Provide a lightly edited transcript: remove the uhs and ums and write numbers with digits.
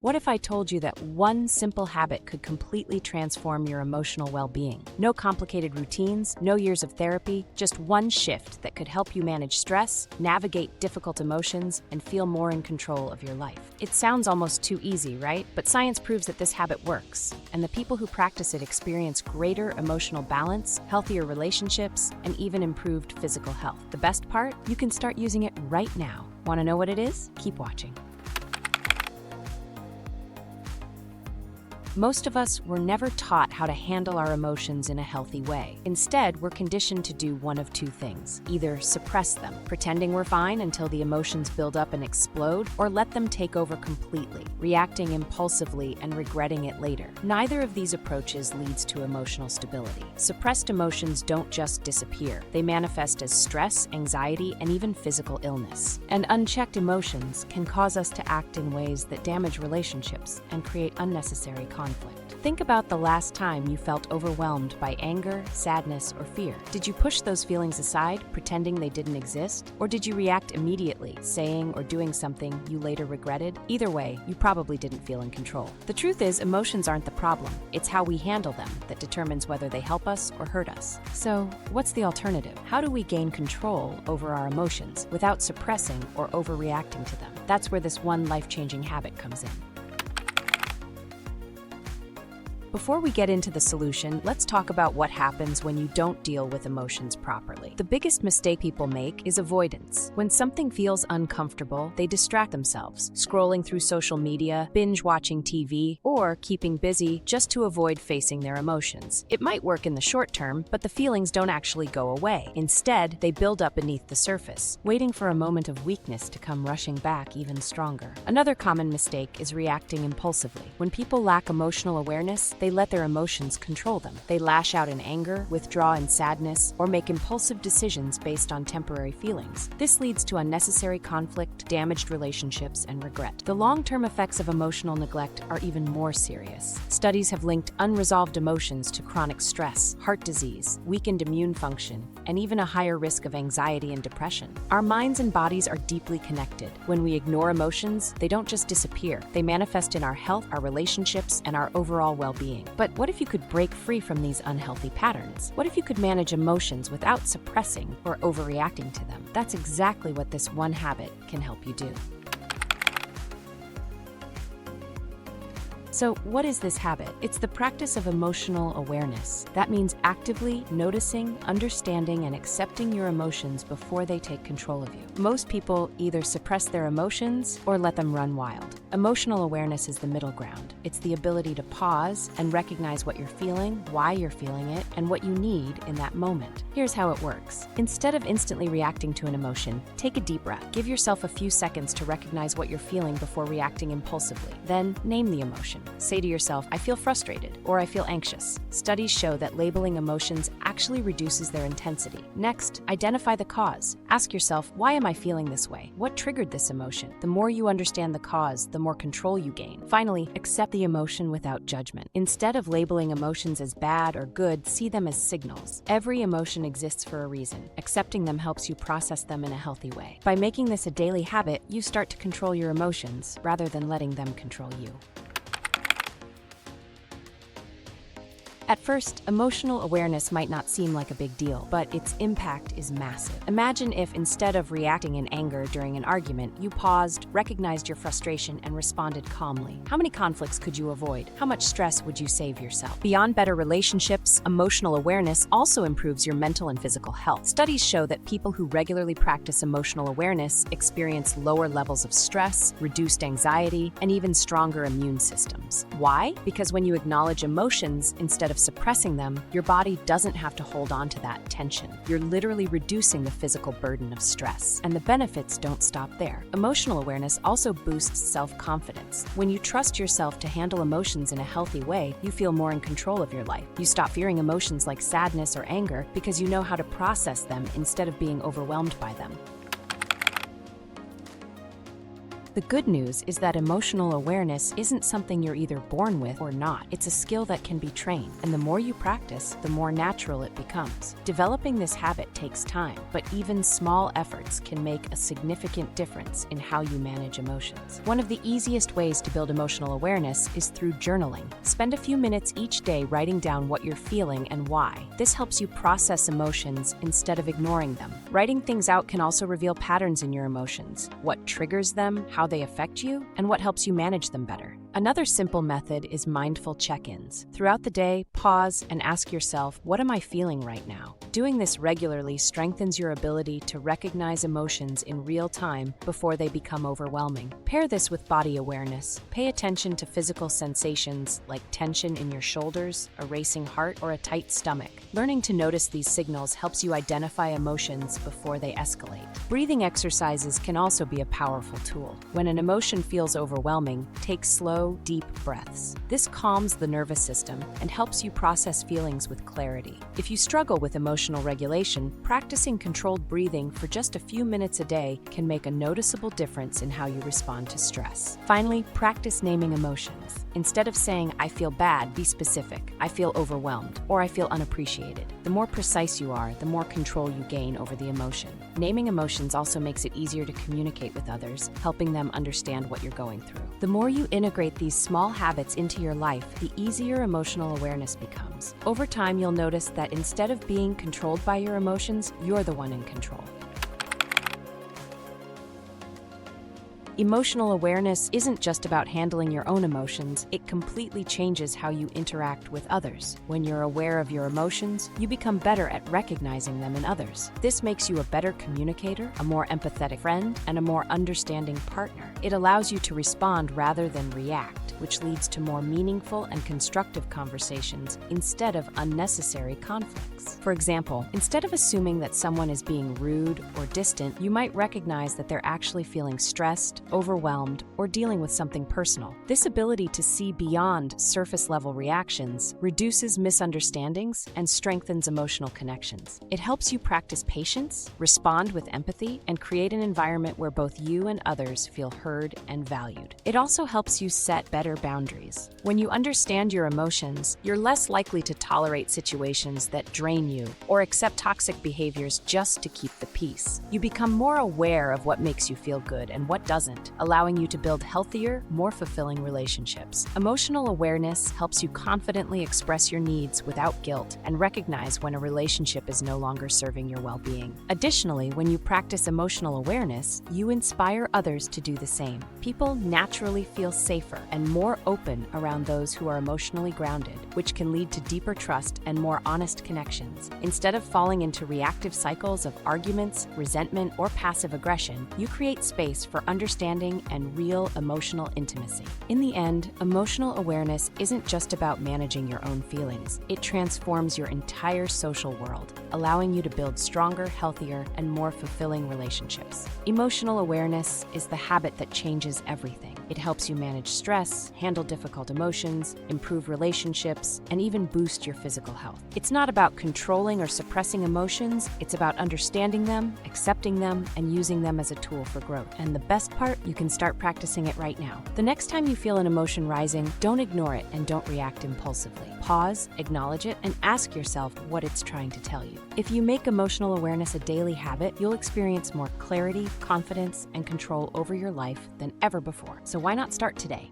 What if I told you that one simple habit could completely transform your emotional well-being? No complicated routines, no years of therapy, just one shift that could help you manage stress, navigate difficult emotions, and feel more in control of your life. It sounds almost too easy, right? But science proves that this habit works, and the people who practice it experience greater emotional balance, healthier relationships, and even improved physical health. The best part? You can start using it right now. Want to know what it is? Keep watching. Most of us were never taught how to handle our emotions in a healthy way. Instead, we're conditioned to do one of two things: either suppress them, pretending we're fine until the emotions build up and explode, or let them take over completely, reacting impulsively and regretting it later. Neither of these approaches leads to emotional stability. Suppressed emotions don't just disappear. They manifest as stress, anxiety, and even physical illness. And unchecked emotions can cause us to act in ways that damage relationships and create unnecessary conflict. Think about the last time you felt overwhelmed by anger, sadness, or fear. Did you push those feelings aside, pretending they didn't exist? Or did you react immediately, saying or doing something you later regretted? Either way, you probably didn't feel in control. The truth is, emotions aren't the problem. It's how we handle them that determines whether they help us or hurt us. So, what's the alternative? How do we gain control over our emotions without suppressing or overreacting to them? That's where this one life-changing habit comes in. Before we get into the solution, let's talk about what happens when you don't deal with emotions properly. The biggest mistake people make is avoidance. When something feels uncomfortable, they distract themselves, scrolling through social media, binge watching TV, or keeping busy just to avoid facing their emotions. It might work in the short term, but the feelings don't actually go away. Instead, they build up beneath the surface, waiting for a moment of weakness to come rushing back even stronger. Another common mistake is reacting impulsively. When people lack emotional awareness, they let their emotions control them. They lash out in anger, withdraw in sadness, or make impulsive decisions based on temporary feelings. This leads to unnecessary conflict, damaged relationships, and regret. The long-term effects of emotional neglect are even more serious. Studies have linked unresolved emotions to chronic stress, heart disease, weakened immune function, and even a higher risk of anxiety and depression. Our minds and bodies are deeply connected. When we ignore emotions, they don't just disappear. They manifest in our health, our relationships, and our overall well-being. But what if you could break free from these unhealthy patterns? What if you could manage emotions without suppressing or overreacting to them? That's exactly what this one habit can help you do. So, what is this habit? It's the practice of emotional awareness. That means actively noticing, understanding, and accepting your emotions before they take control of you. Most people either suppress their emotions or let them run wild. Emotional awareness is the middle ground. It's the ability to pause and recognize what you're feeling, why you're feeling it, and what you need in that moment. Here's how it works. Instead of instantly reacting to an emotion, take a deep breath. Give yourself a few seconds to recognize what you're feeling before reacting impulsively. Then, name the emotion. Say to yourself, I feel frustrated, or I feel anxious. Studies show that labeling emotions actually reduces their intensity. Next, identify the cause. Ask yourself, why am I feeling this way? What triggered this emotion? The more you understand the cause, the more control you gain. Finally, accept the emotion without judgment. Instead of labeling emotions as bad or good, see them as signals. Every emotion exists for a reason. Accepting them helps you process them in a healthy way. By making this a daily habit, you start to control your emotions rather than letting them control you. At first, emotional awareness might not seem like a big deal, but its impact is massive. Imagine if, instead of reacting in anger during an argument, you paused, recognized your frustration, and responded calmly. How many conflicts could you avoid? How much stress would you save yourself? Beyond better relationships, emotional awareness also improves your mental and physical health. Studies show that people who regularly practice emotional awareness experience lower levels of stress, reduced anxiety, and even stronger immune systems. Why? Because when you acknowledge emotions instead of suppressing them, your body doesn't have to hold on to that tension. You're literally reducing the physical burden of stress. And the benefits don't stop there. Emotional awareness also boosts self-confidence. When you trust yourself to handle emotions in a healthy way, you feel more in control of your life. You stop fearing emotions like sadness or anger because you know how to process them instead of being overwhelmed by them. The good news is that emotional awareness isn't something you're either born with or not. It's a skill that can be trained, and the more you practice, the more natural it becomes. Developing this habit takes time, but even small efforts can make a significant difference in how you manage emotions. One of the easiest ways to build emotional awareness is through journaling. Spend a few minutes each day writing down what you're feeling and why. This helps you process emotions instead of ignoring them. Writing things out can also reveal patterns in your emotions, what triggers them, how they affect you, and what helps you manage them better. Another simple method is mindful check-ins. Throughout the day, pause and ask yourself, what am I feeling right now? Doing this regularly strengthens your ability to recognize emotions in real time before they become overwhelming. Pair this with body awareness. Pay attention to physical sensations like tension in your shoulders, a racing heart, or a tight stomach. Learning to notice these signals helps you identify emotions before they escalate. Breathing exercises can also be a powerful tool. When an emotion feels overwhelming, take slow, deep breaths. This calms the nervous system and helps you process feelings with clarity. If you struggle with emotional regulation, practicing controlled breathing for just a few minutes a day can make a noticeable difference in how you respond to stress. Finally, practice naming emotions. Instead of saying, I feel bad, be specific. I feel overwhelmed, or I feel unappreciated. The more precise you are, the more control you gain over the emotion. Naming emotions also makes it easier to communicate with others, helping them understand what you're going through. The more you integrate these small habits into your life, the easier emotional awareness becomes. Over time, you'll notice that instead of being controlled by your emotions, you're the one in control. Emotional awareness isn't just about handling your own emotions, it completely changes how you interact with others. When you're aware of your emotions, you become better at recognizing them in others. This makes you a better communicator, a more empathetic friend, and a more understanding partner. It allows you to respond rather than react, which leads to more meaningful and constructive conversations instead of unnecessary conflicts. For example, instead of assuming that someone is being rude or distant, you might recognize that they're actually feeling stressed, overwhelmed, or dealing with something personal. This ability to see beyond surface-level reactions reduces misunderstandings and strengthens emotional connections. It helps you practice patience, respond with empathy, and create an environment where both you and others feel heard and valued. It also helps you set better boundaries. When you understand your emotions, you're less likely to tolerate situations that drain you or accept toxic behaviors just to keep the peace. You become more aware of what makes you feel good and what doesn't, allowing you to build healthier, more fulfilling relationships. Emotional awareness helps you confidently express your needs without guilt and recognize when a relationship is no longer serving your well-being. Additionally, when you practice emotional awareness, you inspire others to do the same. People naturally feel safer and more open around those who are emotionally grounded, which can lead to deeper trust and more honest connections. Instead of falling into reactive cycles of arguments, resentment, or passive aggression, you create space for understanding and real emotional intimacy. In the end, emotional awareness isn't just about managing your own feelings. It transforms your entire social world, allowing you to build stronger, healthier, and more fulfilling relationships. Emotional awareness is the habit that changes everything. It helps you manage stress, handle difficult emotions, improve relationships, and even boost your physical health. It's not about controlling or suppressing emotions, it's about understanding them, accepting them, and using them as a tool for growth. And the best part, you can start practicing it right now. The next time you feel an emotion rising, don't ignore it and don't react impulsively. Pause, acknowledge it, and ask yourself what it's trying to tell you. If you make emotional awareness a daily habit, you'll experience more clarity, confidence, and control over your life than ever before. So why not start today?